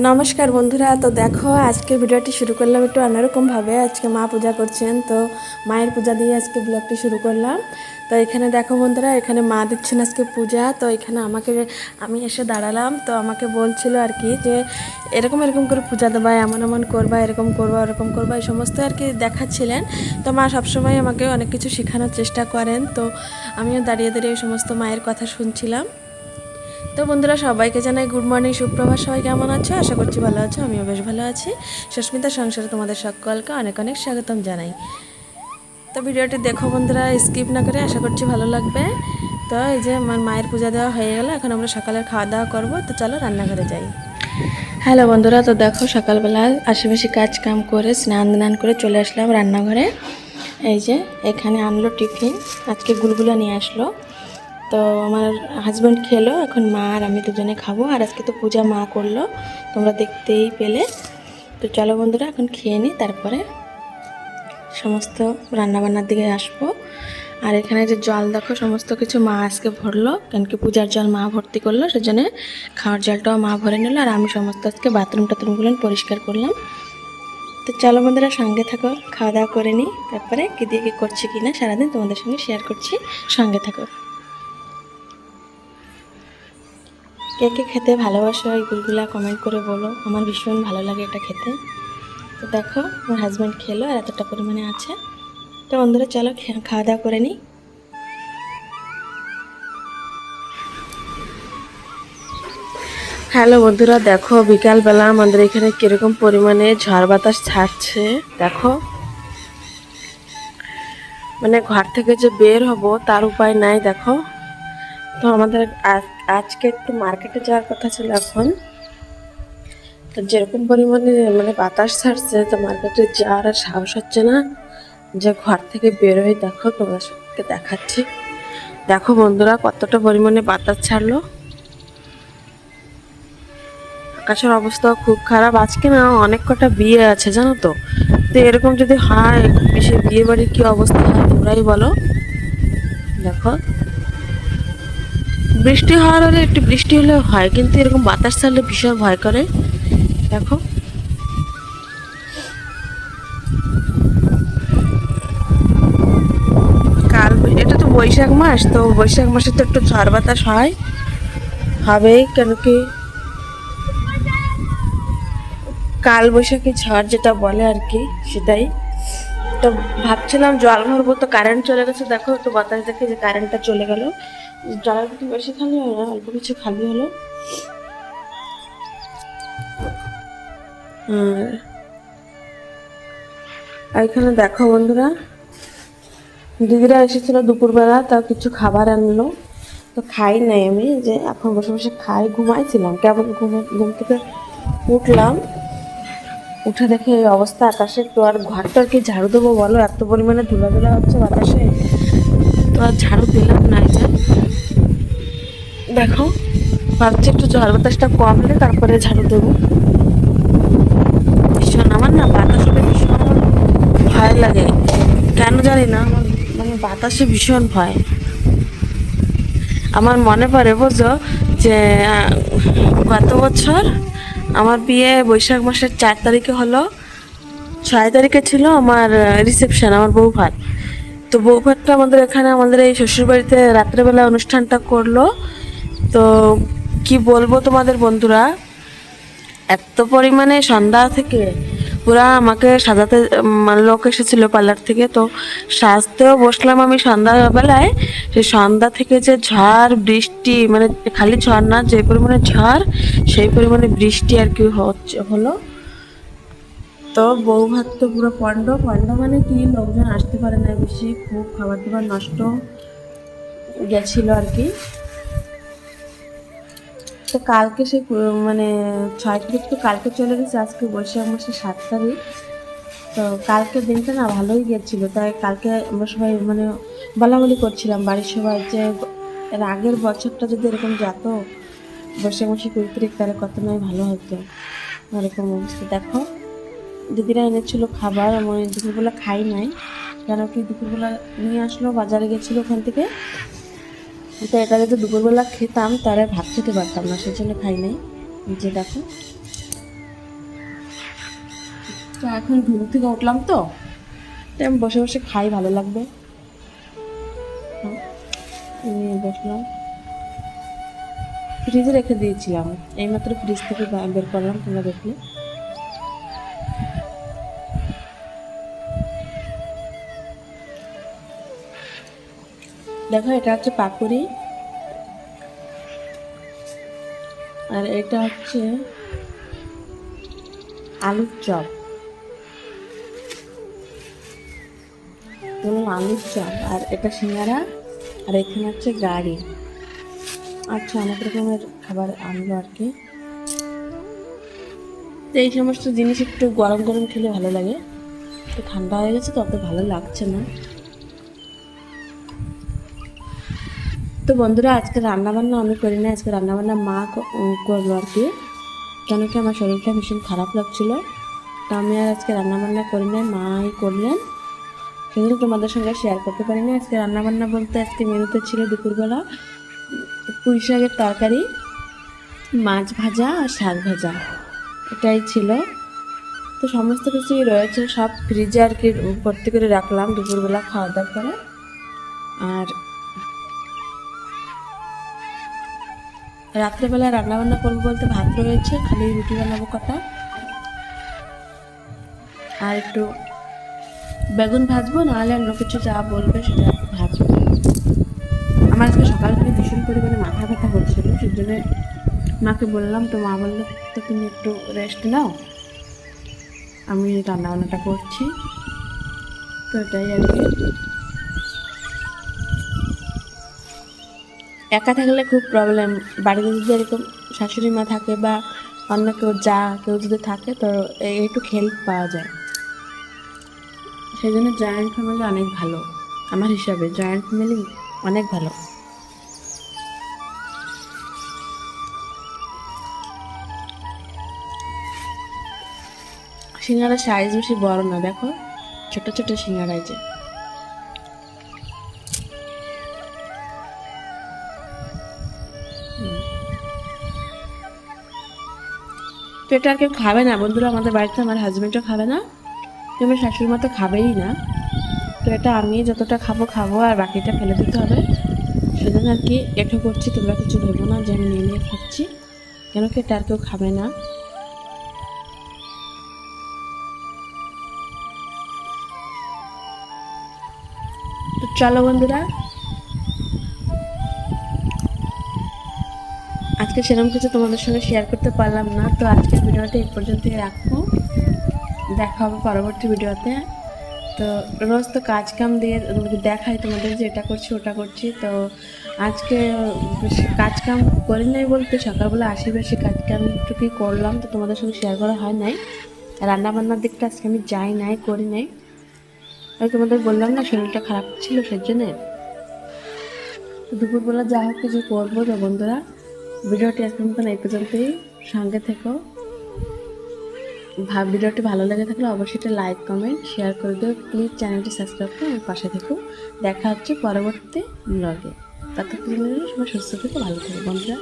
নমস্কার বন্ধুরা। তো দেখো আজকে ভিডিওটি শুরু করলাম একটু অন্যরকমভাবে। আজকে মা পূজা করছেন, তো মায়ের পূজা দিয়ে আজকে ব্লগটি শুরু করলাম। তো এখানে দেখো বন্ধুরা, এখানে মা দিচ্ছেন আজকে পূজা। তো এখানে আমি এসে দাঁড়ালাম। তো আমাকে বলছিল আর কি যে এরকম এরকম করে পূজা দেবা, এমন এমন করবা, এরকম করবা, ওরকম করবা, এই সমস্ত আর কি দেখাচ্ছিলেন। তো মা সবসময় আমাকে অনেক কিছু শেখানোর চেষ্টা করেন। তো আমিও দাঁড়িয়ে দাঁড়িয়ে এই সমস্ত মায়ের কথা শুনছিলাম। তো বন্ধুরা, সবাইকে জানাই গুড মর্নিং, সুপ্রভাত। সবাই কেমন আছো? আশা করছি ভালো আছো। আমিও বেশ ভালো আছি। সুস্মিতার সংসারে তোমাদের সকলকে অনেক অনেক স্বাগতম জানাই। তো ভিডিওটি দেখো বন্ধুরা, স্কিপ না করে, আশা করছি ভালো লাগবে। তো এই যে আমার মায়ের পূজা দেওয়া হয়ে গেল, এখন আমরা সকালের খাওয়া দাওয়া করবো। তো চলো রান্নাঘরে যাই। হ্যালো বন্ধুরা, তো দেখো সকালবেলা আশেপাশে কাজ কাম করে স্নান করে চলে আসলাম রান্নাঘরে। এই যে এখানে আনলো টিফিন, আজকে গুলগুলা নিয়ে আসলো। তো আমার হাজব্যান্ড খেলো, এখন মা আর আমি দুজনে খাবো। আর আজকে তো পূজা মা করলো, তোমরা দেখতেই পেলে। তো চলো বন্ধুরা, এখন খেয়ে নিই, তারপরে সমস্ত রান্নাবান্নার দিকে আসবো। আর এখানে যে জল দেখো, সমস্ত কিছু মা আজকে ভরলো, কেন কি পূজার জল মা ভর্তি করলো, সেজন্য খাওয়ার জলটাও মা ভরে নিল। আর আমি সমস্ত আজকে বাথরুমগুলো পরিষ্কার করলাম। তো চলো বন্ধুরা, সঙ্গে থাকো, খাওয়া দাওয়া করে নিই, তারপরে কী দিয়ে কী করছি কিনা সারাদিন তোমাদের সঙ্গে শেয়ার করছি। সঙ্গে থাকো। কে কে খেতে ভালোবাসো এই গুলগুলা কমেন্ট করে বলো, আমার ভীষণ ভালো লাগে এটা খেতে। তো দেখো আমার হাজব্যান্ড খেলো, আর এতটা পরিমাণে আছে। তো বন্ধুরা চলো খাওয়া দাওয়া করে নিই। হ্যালো বন্ধুরা, দেখো বিকালবেলা আমাদের এখানে কিরকম পরিমাণে ঝড় বাতাস ছাড়ছে। দেখো মানে ঘর থেকে যে বের হব তার উপায় নাই। দেখো, তো আমাদের আজকে একটু মার্কেটে যাওয়ার কথা ছিল এখন। তো যেরকম পরিমাণে মানে বাতাস ছাড়ছে, তো মার্কেটে যাওয়ার আর সাহস হচ্ছে না যে ঘর থেকে বেরোয়। দেখো তোমাদেরকে দেখাচ্ছি। দেখো বন্ধুরা, কতটা পরিমাণে বাতাস ছাড়লো। আকাশের অবস্থা খুব খারাপ। আজকে না অনেক কটা বিয়ে আছে জানো তো। তো এরকম যদি হয়, সে বিয়ে বাড়ির কি অবস্থা হয় তোমরাই বলো। দেখো, বৃষ্টি হওয়ার হলে একটু বৃষ্টি হলেও হয়, কিন্তু এরকম বাতাস ছাড়লে ভীষণ ভয় করে। দেখো, এটা তো বৈশাখ মাস, তো বৈশাখ মাসে তো একটু ঝড় বাতাস হবেই, কেন কি কাল বৈশাখী ঝড় যেটা বলে আর কি, সেটাই। তো ভাবছিলাম জল ভরবো, তো কারেন্ট চলে গেছে। দেখো একটু বাতাস দেখে যে কারেন্টটা চলে গেল। জলের কিন্তু বেশি খালি হয় না, অল্প কিছু খালি হলো। আর এখানে দেখো বন্ধুরা, দিদিরা এসেছিল দুপুরবেলা, তাও কিছু খাবার আনলো। তো খাই নাই আমি, যে এখন বসে বসে খাই। ঘুমাইছিলাম, কেবল ঘুম থেকে উঠলাম, উঠে দেখে এই অবস্থা আকাশের। তো আর ঘরটা কি ঝাড়ু দেবো বলো, এত পরিমাণে ধুলাধুলা হচ্ছে বাতাসে। তো আর ঝাড়ু দিলাম না। যে দেখো, ভাবছি একটু ঝড় বাতাসটা কমলে তারপরে ঝাড়ু দেবো। ভীষণ আমার না বাতাসে ভীষণ ভয় লাগে, কেন জানি না। আমার মানে বাতাসে ভীষণ ভয়। আমার মনে পড়ে বুঝো যে গত বছর আমার বিয়ে বৈশাখ মাসের 4 তারিখে হলো। 6 তারিখে ছিল আমার রিসেপশন, আমার বউ ভাত। তো বউ ভাতটা আমাদের এখানে, আমাদের এই শ্বশুরবাড়িতে রাত্রেবেলা অনুষ্ঠানটা করলো। তো কি বলবো তোমাদের বন্ধুরা, এত পরিমাণে সন্ধ্যা থেকে পুরা আমাকে সাজাতে মানে লোক এসেছিল পার্লার থেকে। তো সাজতেও বসলাম আমি সন্ধ্যাবেলায়। সেই সন্ধ্যা থেকে যে ঝড় বৃষ্টি, মানে খালি ঝড় না, যে পরিমাণে ঝড় সেই পরিমাণে বৃষ্টি আর কি হলো। তো বউ ভাত তো পুরো পণ্ড মানে কি, লোকজন আসতে পারে না বেশি, খুব খাবার দাবার নষ্ট গেছিল আর কি। তো কালকে সে মানে 6 তারিখ তো কালকে চলে গেছে, আজকে বৈশাখ মাসের 7 তারিখ। তো কালকে দিনটা না ভালোই গেছিলো। তাই কালকে আমরা সবাই মানে বলাবলি করছিলাম বাড়ির সবাই যে এর আগের বছরটা যদি এরকম যেত বৈশাখ মাসে 20 তারিখ, তাহলে কত নয় ভালো হতো। এরকম অবস্থা। দেখো দিদিরা এনেছিল খাবার, আমি দুপুরবেলা খাই নাই, কেন কি দুপুরবেলা নিয়ে আসলো, বাজারে গেছিলো ওখান থেকে। তো এটা যদি দুপুরবেলা খেতাম তাহলে ভাত খেতে পারতাম না, সেজন্য খাই নাই। যে দেখো তো এখন ঘুম থেকে উঠলাম তো তাই আমি বসে বসে খাই, ভালো লাগবে। বসলাম, ফ্রিজে রেখে দিয়েছিলাম, এইমাত্র ফ্রিজ থেকে বের করলাম, তোমরা দেখলে। দেখো এটা হচ্ছে পাকুড়ি, আর এটা হচ্ছে আলুর চপ। আলুর চপ, আর এটা সিঙ্গারা, আর এখানে হচ্ছে গাড়ি। আচ্ছা, অনেক রকমের খাবার আনলো আর কি। তো এই সমস্ত জিনিস একটু গরম গরম খেলে ভালো লাগে। একটু ঠান্ডা হয়ে গেছে তো অত ভালো লাগছে না। তো বন্ধুরা, আজকে রান্নাবান্না আমি করি না, আজকে রান্নাবান্না মা করলো আর কি। কেন কি আমার শরীরটা ভীষণ খারাপ লাগছিল, তো আমি আর আজকে রান্নাবান্না করি না, মাই করলেন। সেজন্য তোমাদের সঙ্গে শেয়ার করতে পারি না। আজকে রান্নাবান্না বলতে আজকে মেনুতে ছিল দুপুরবেলা পুঁই শাকের তরকারি, মাছ ভাজা আর শাক ভাজা, এটাই ছিল। তো সমস্ত কিছুই রয়েছে, সব ফ্রিজে আর কি ভর্তি করে রাখলাম দুপুরবেলা খাওয়া দাওয়ার পরে। আর রাত্রেবেলা রান্নাবান্না করবো বলতে ভাত রয়েছে, খালি রুটি বানাবো কটা, আর একটু বেগুন ভাজবো, নাহলে অন্য কিছু যা বলবে সেটা ভাজবো। আমার আজকে সকাল থেকে ভীষণ পরিমাণে মাথা ব্যথা করছিল, সেই জন্য মাকে বললাম, তো মা বললো তো তুমি একটু রেস্ট নাও, আমি রান্নাবান্নাটা করছি। তো এটাই আর কি। একা থাকলে খুব প্রবলেম, বাড়িতে যদি এরকম শাশুড়ি মা থাকে বা অন্য কেউ কেউ যদি থাকে, তো একটু হেল্প পাওয়া যায়। সেই জন্য জয়েন্ট ফ্যামিলি অনেক ভালো, আমার হিসাবে জয়েন্ট ফ্যামিলি অনেক ভালো। সিঙ্গারার সাইজ বেশি বড় না, দেখো ছোট ছোট সিঙ্গারা আছে। তো এটা আর কেউ খাবে না বন্ধুরা, আমাদের বাড়িতে আমার হাজব্যান্ডও খাবে না, আমার শাশুড়ি মা তো খাবেই না। তো এটা আমি যতটা খাবো আর বাকিটা ফেলে দিতে হবে, সেজন্য আর কি এটা করছি। তোমরা কিছু ভেবো না যে আমি নিয়ে নিয়ে খাচ্ছি, কেন কি এটা আর কেউ খাবে না। তো চলো বন্ধুরা, আজকে সেরকম কিছু তোমাদের সঙ্গে শেয়ার করতে পারলাম না, তো আজকের ভিডিওটা এই পর্যন্তই রাখবো। দেখা হবে পরবর্তী ভিডিওতে। তো রোজ তো কাজ কাম দিয়ে দেখাই তোমাদের যে এটা করছি ওটা করছি, তো আজকে বেশি কাজ কাম করি নাই বলতে সকালবেলা বেশি কাজ কাম একটুকুই করলাম, তো তোমাদের সঙ্গে শেয়ার করা হয় নাই। রান্নাবান্নার দিকটা আজকে আমি যাই নাই, করি নাই, আমি তোমাদের বললাম না শরীরটা খারাপ ছিল সেই জন্যে। তো দুপুরবেলা যা হোক কিছু করবো। তো বন্ধুরা, ভিডিওটি এখন মতন এই পর্যন্তই, সঙ্গে থেকো। ভিডিওটি ভালো লেগে থাকলে অবশ্যই একটা লাইক কমেন্ট শেয়ার করে দিও, প্লিজ চ্যানেলটি সাবস্ক্রাইব করে আমার পাশে থেকো। দেখা হচ্ছে পরবর্তী ব্লগে, ততক্ষণ সবাই সুস্থ থেকো, ভালো থেকো বন্ধুরা।